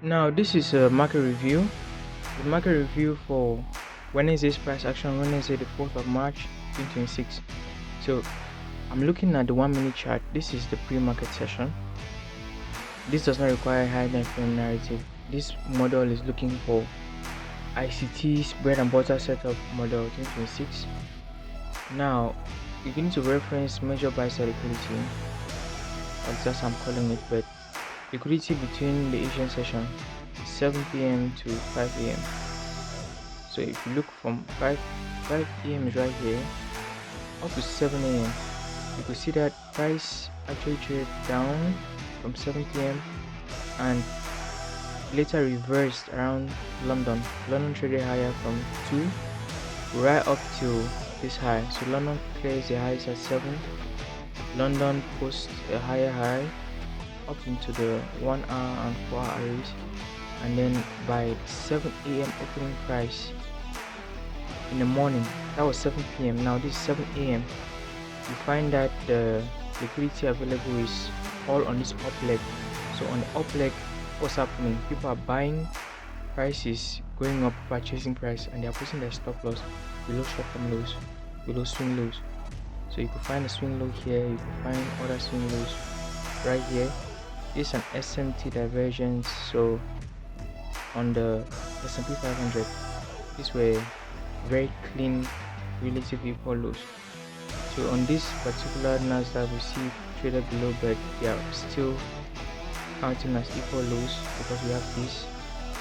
Now this is a market review. The market review for Wednesday's price action, Wednesday the 4th of March 2026. So I'm looking at the 1 minute chart. This is the pre-market session. This does not require high time frame narrative. This model is looking for ICT's bread and butter setup model 2026. Now you need to reference major buy side liquidity, as I'm calling it, but liquidity between the Asian session 7 p.m. to 5 a.m. So if you look from 5 p.m. is right here up to 7 a.m. you could see that price actually traded down from 7 p.m. and later reversed around London. London traded higher from 2 right up to this high. So London clears the highs at 7. London posts a higher high up into the 1 hour and 4 hour arrays, and then by 7 a.m. opening price in the morning, that was 7 p.m. now this is 7 a.m. you find that the liquidity available is all on this up leg. So on the up leg, what's happening? People are buying, prices going up, purchasing price, and they are putting their stop loss below short-term lows, below swing lows. So you can find a swing low here, you can find other swing lows right here. This is an SMT divergence. So on the S&P 500, these were very clean, relatively equal lows. So on this particular nasdaq, we see traded below, but they are still counting as equal lows because we have this.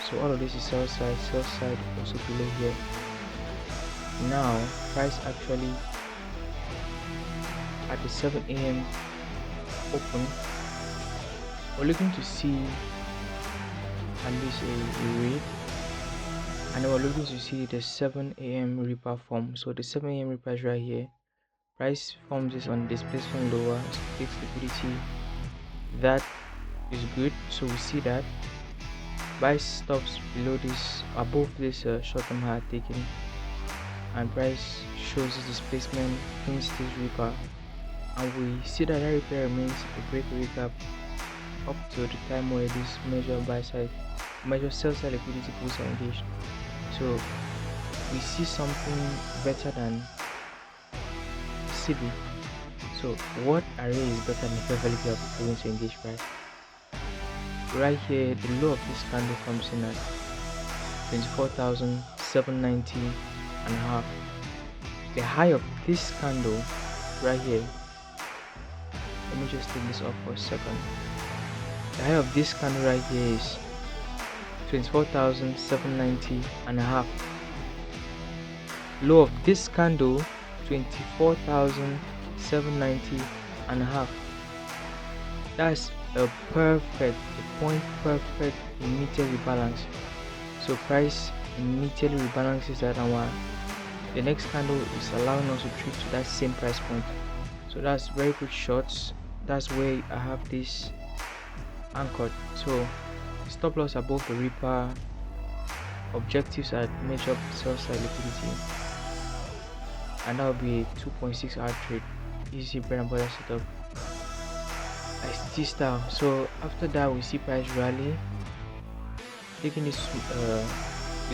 So all of this is sell side also below here. Now price actually at the 7 a.m. open, we're looking to see at least a read, and we're looking to see the 7 a.m. reaper form. So the 7 a.m. reaper is right here. Price forms is on displacement lower, fixed liquidity. That is good. So we see that buy stops below this, above this short-term high taken, and price shows this displacement, hence this reaper, and we see that reaper remains a breakaway gap up to the time where this major sell side liquidity pools are engaged. So we see something better than CB. So what array is better than the Beverly Gap if you want to engage price? Right here, the low of this candle comes in at 24,790 and a half. The high of this candle right here, let me just take this off for a second. The high of this candle right here is 24,790 and a half. Low of this candle 24,790 and a half. That's a point perfect immediate rebalance. So price immediately rebalances that, and the next candle is allowing us to trade to that same price point. So that's very good shots. That's where I have this anchored. So stop loss above the reaper, objectives at major sell side liquidity, and that will be a 2.6 hour trade, easy bread and butter setup, ICT style. So after that we see price rally, taking this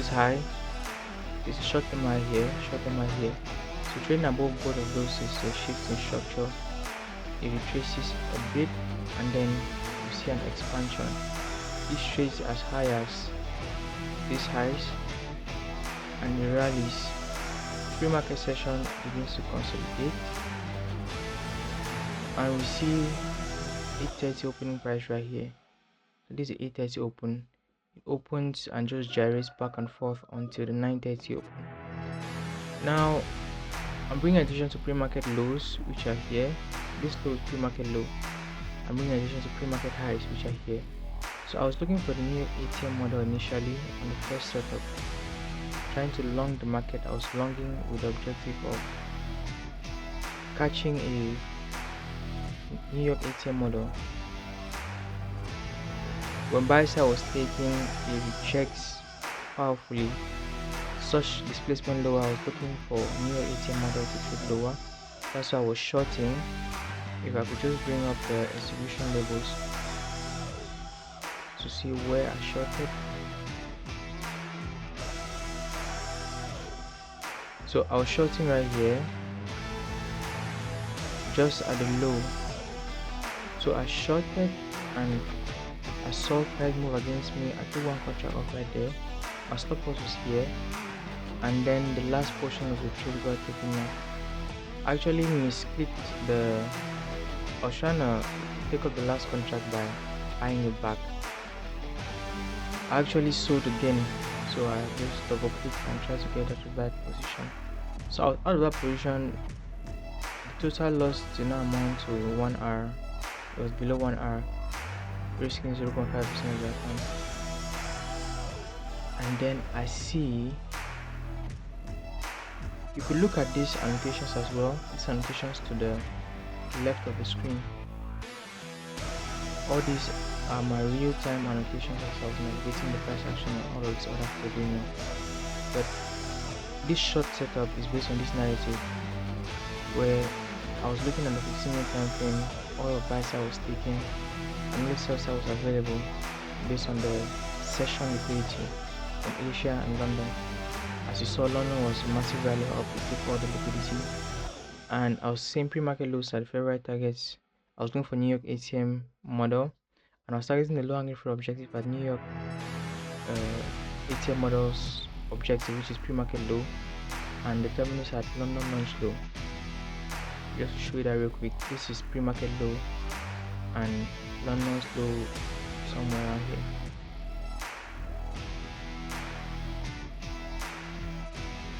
high. There's a short-term high here, so trading above both of those is a shift in structure. It retraces a bit, and then you see an expansion. This trades as high as these highs, and the rallies. Pre-market session begins to consolidate, and we see 8:30 opening price right here. So this is 8:30 open. It opens and just gyrates back and forth until the 9:30 open. Now I'm bringing attention to pre-market lows, which are here. This low is pre-market low. I'm bringing attention to pre-market highs, which are here. So I was looking for the new ATM model initially on the first setup, trying to long the market. I was longing with the objective of catching a New York ATM model. When buy side was taking, it rejects powerfully such displacement lower. I was looking for New York ATM model to trade lower. That's why I was shorting. If I could just bring up the execution levels. to see where I shorted. So I was shorting right here, just at the low. So I shorted and I saw price move against me. I took one contract off right there. My stop loss was here, and then the last portion of the trade got taken off. I actually misclicked the. I was trying to take up the last contract by eyeing it back. I actually sold again, so I just double clicked and tried to get out of that position. So out of that position, the total loss did not amount to 1 hour. It was below 1 hour, risking 0.5% of the account. And then I see, you could look at these annotations as well. These annotations to the left of the screen. All these are my real-time annotations as I was navigating the price action and all of this other doing. But this short setup is based on this narrative where I was looking at the 15-minute time frame, all of buy side was taken, and only sell side was available based on the session liquidity from Asia and London. As you saw, London was massive rally up to take all the liquidity, and I was seeing pre-market lows at the February targets. I was going for New York ATM model, and I was targeting the low hanging fruit objective at New York ATM model's objective, which is pre-market low, and the terminus at London launch low. Just to show you that real quick, this is pre-market low and London's low somewhere around here.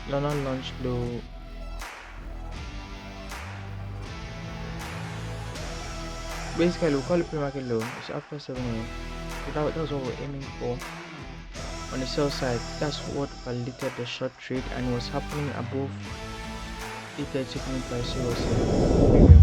London launch low basically we'll call it pre-market low. It's after 7 a.m. So that was what we're aiming for. On the sell side, that's what validated the short trade, and it was happening above 830.50 premium.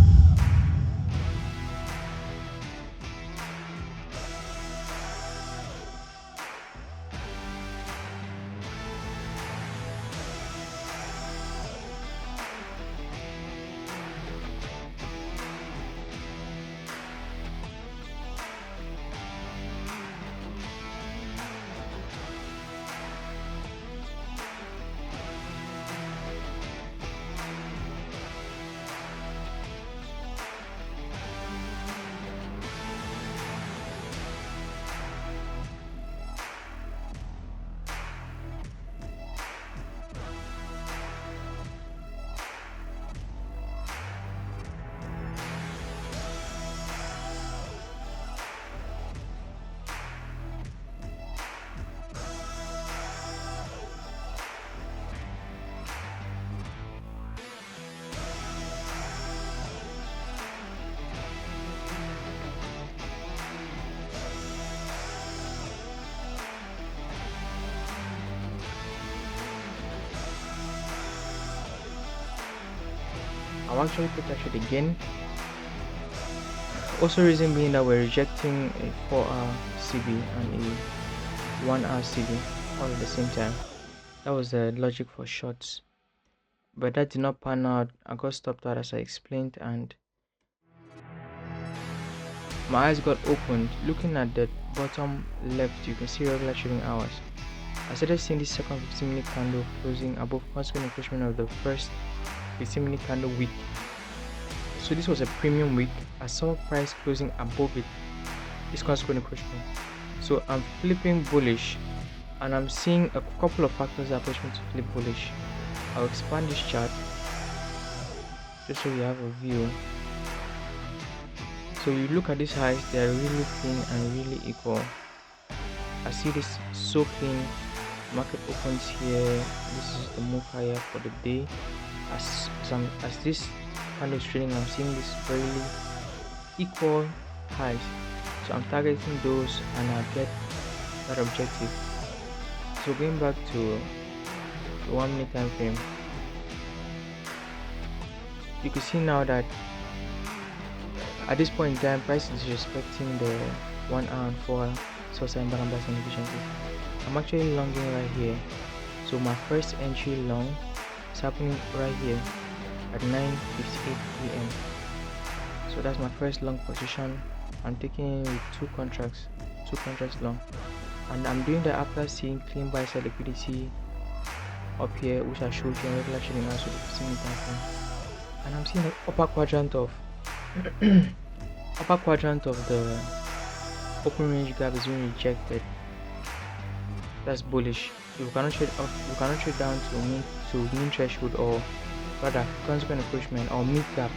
I'll actually put that trade again. Also, reason being that we're rejecting a 4-hour CB and a 1-hour CB all at the same time. That was the logic for shorts, but that did not pan out. I got stopped out as I explained, and my eyes got opened. Looking at the bottom left, you can see regular trading hours. I started seeing this second 15-minute candle closing above consequent encroachment of the first 15-minute candle wick. So this was a premium wick. I saw price closing above it, this consequent encroachment. So I'm flipping bullish, and I'm seeing a couple of factors that push me to flip bullish. I'll expand this chart just so you have a view. So you look at these highs, they are really clean and really equal. I see this so clean. Market opens here. This is the move higher for the day. As this candle is trading, I'm seeing this very equal highs. So I'm targeting those, and I'll get that objective. So going back to the 1-minute time frame, you can see now that at this point in time, price is respecting the 1 hour and 4 hour source and balance and efficiency. I'm actually longing right here. So my first entry long is happening right here at 9:58 p.m. So that's my first long position. I'm taking in with 2 contracts. 2 contracts long, and I'm doing that after seeing clean buy side liquidity up here, which I showed you in regular trading hours with the 15-minute time frame, and I'm seeing the upper quadrant of the open range gap is being rejected. That's bullish. We cannot trade up, we cannot trade down to mean threshold, or rather consequent encroachment, or mid gap.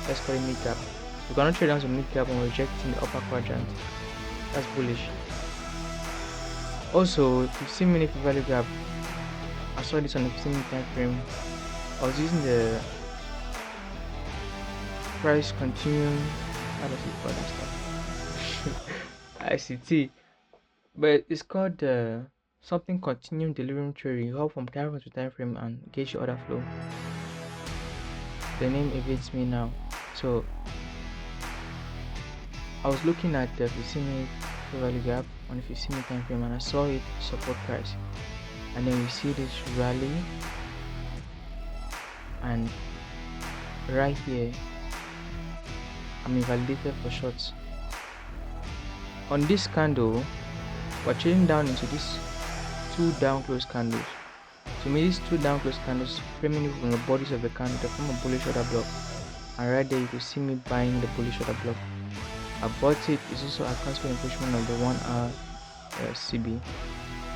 Let's call it mid gap. We cannot trade down to mid gap when rejecting the upper quadrant. That's bullish. Also, 15-minute value gap. I saw this on the 15-minute time frame. I was using the price continuum. How does it call this stuff? ICT, but it's called something continuum delivering theory. You help from time frame to time frame and gauge your order flow. The name evades me now. So I was looking at the 15-minute value gap on the 15-minute time frame, and I saw it support price, and then we see this rally, and right here I'm invalidated for shorts. On this candle, we're trading down into these 2 down close candles. To me, these 2 down close candles framing from the bodies of the candle, they form a bullish order block, and right there you can see me buying the bullish order block. I bought it. It's also a consequent encroachment of the 1 hour CB,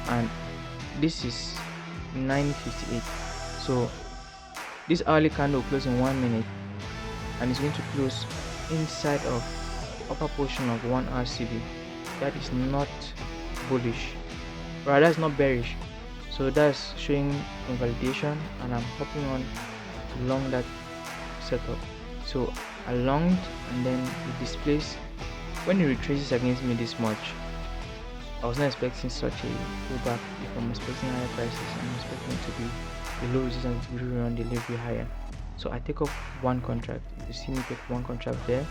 and this is 9:58. So this hourly candle will close in 1 minute, and it's going to close inside of the upper portion of 1 hour CB. That is not bullish, right? That's not bearish. So that's showing invalidation, and I'm hopping on to long that setup. So I longed, and then it displays. When it retraces against me this much, I was not expecting such a pullback. If I'm expecting higher prices, I'm expecting it to be below resistance to run delivery higher. So I take off 1 contract. You see me take 1 contract there.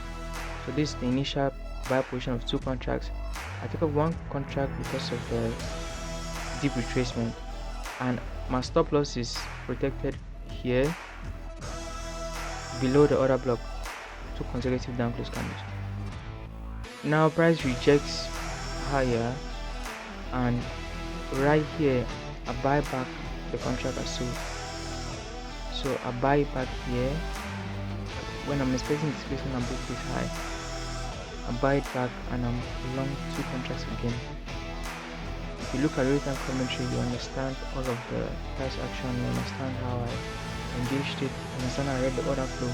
So this is the initial buy position of 2 contracts. I take off 1 contract because of the deep retracement, and my stop loss is protected here below the order block, 2 consecutive down close candles. Now price rejects higher, and right here I buy back the contract I sold. So I buy it back here when I'm expecting displacement above this high. I buy it back, and I'm long 2 contracts again. If you look at real-time commentary, you understand all of the price action, you understand how I engaged it, you understand I read the order flow,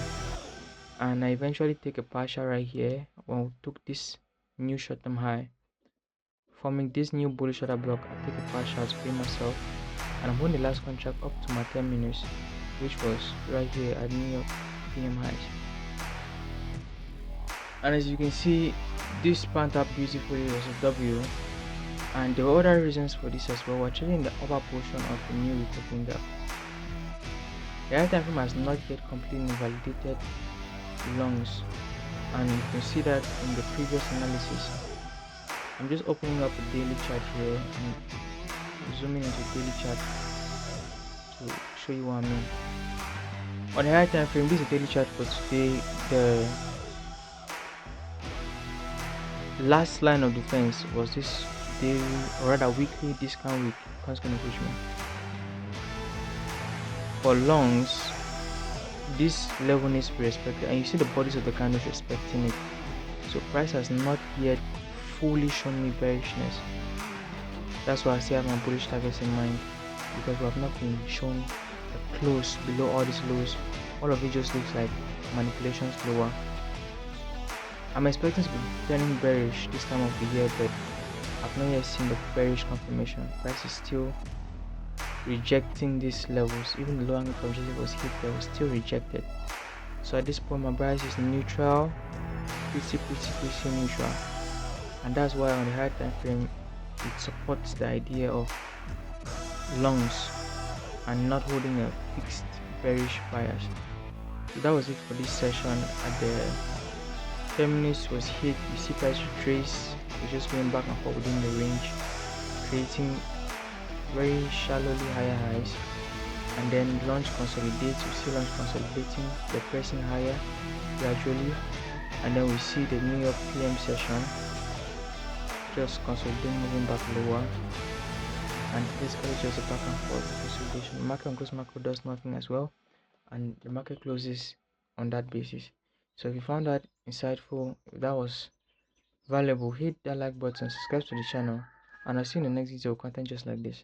and I eventually take a partial right here when we took this new short-term high, forming this new bullish order block. I take a partial to pay myself, and I'm holding the last contract up to my 10 minutes, which was right here at New York PM highs. And as you can see, this panned out beautifully as a W, and there were other reasons for this as well. We're trading in the upper portion of the new recouping gap. The high time frame has not yet completely invalidated longs, and you can see that in the previous analysis. I'm just opening up a daily chart here and zooming into the daily chart to show you what I mean. On the high time frame, this is a daily chart for today. The last line of defense was this daily, or rather weekly discount week consequent engagement. For longs, this level needs to be respected, and you see the bodies of the candles respecting it. So price has not yet fully shown me bearishness. That's why I still have my bullish targets in mind, because we have not been shown a close below all these lows. All of it just looks like manipulations lower. I'm expecting to be turning bearish this time of the year, but I've not yet seen the bearish confirmation. Price is still rejecting these levels. Even the low angle objective was hit, but was still rejected. So at this point, my price is neutral, pretty neutral, and that's why on the high time frame it supports the idea of longs and not holding a fixed bearish bias. So that was it for this session. At the 10 minutes was hit, you see price retrace, it's just going back and forth within the range, creating very shallowly higher highs, and then launch consolidates. We see launch consolidating, they're pressing higher gradually, and then we see the New York PM session just consolidating, moving back lower, and basically just a back and forth consolidation. The market on close macro does nothing as well, and the market closes on that basis. So if you found that insightful, if that was valuable, hit that like button, subscribe to the channel, and I'll see you in the next video content just like this.